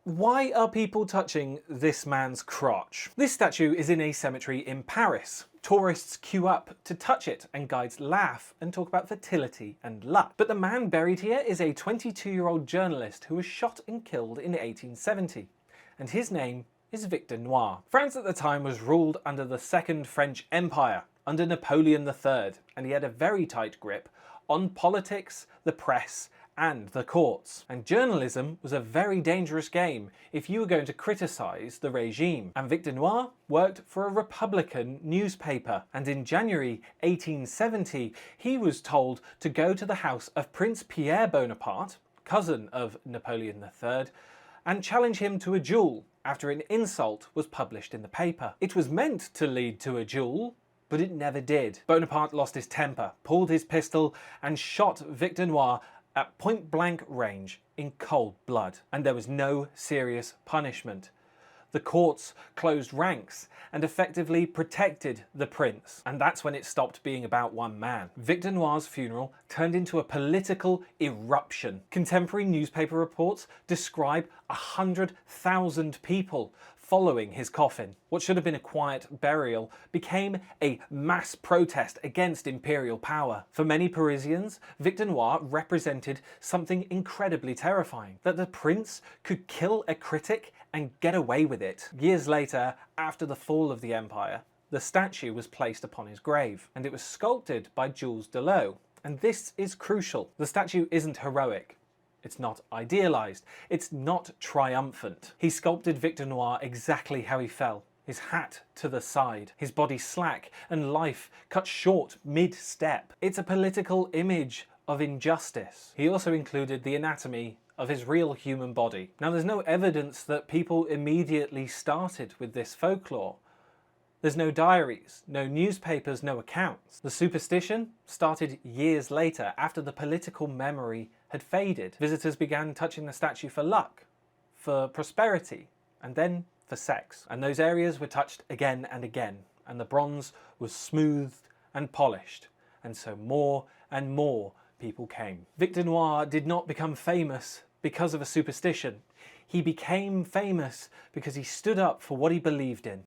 Why are people touching this man's crotch? This statue is in a cemetery in Paris. Tourists queue up to touch it, and guides laugh and talk about fertility and luck. But the man buried here is a 22-year-old journalist who was shot and killed in 1870, and his name is Victor Noir. France at the time was ruled under the Second French Empire, under Napoleon III, and he had a very tight grip on politics, the press, and the courts. And journalism was a very dangerous game if you were going to criticise the regime. And Victor Noir worked for a Republican newspaper. And in January 1870, he was told to go to the house of Prince Pierre Bonaparte, cousin of Napoleon III, and challenge him to a duel after an insult was published in the paper. It was meant to lead to a duel, but it never did. Bonaparte lost his temper, pulled his pistol, and shot Victor Noir at point-blank range in cold blood. And there was no serious punishment. The courts closed ranks and effectively protected the prince. And that's when it stopped being about one man. Victor Noir's funeral turned into a political eruption. Contemporary newspaper reports describe 100,000 people following his coffin. What should have been a quiet burial became a mass protest against imperial power. For many Parisians, Victor Noir represented something incredibly terrifying, that the prince could kill a critic and get away with it. Years later, after the fall of the empire, the statue was placed upon his grave, and it was sculpted by Jules Delot. And this is crucial. The statue isn't heroic. It's not idealised. It's not triumphant. He sculpted Victor Noir exactly how he fell. His hat to the side, his body slack, and life cut short mid-step. It's a political image of injustice. He also included the anatomy of his real human body. Now, there's no evidence that people immediately started with this folklore. There's no diaries, no newspapers, no accounts. The superstition started years later, after the political memory had faded. Visitors began touching the statue for luck, for prosperity, and then for sex. And those areas were touched again and again, and the bronze was smoothed and polished, and so more and more people came. Victor Noir did not become famous because of a superstition. He became famous because he stood up for what he believed in.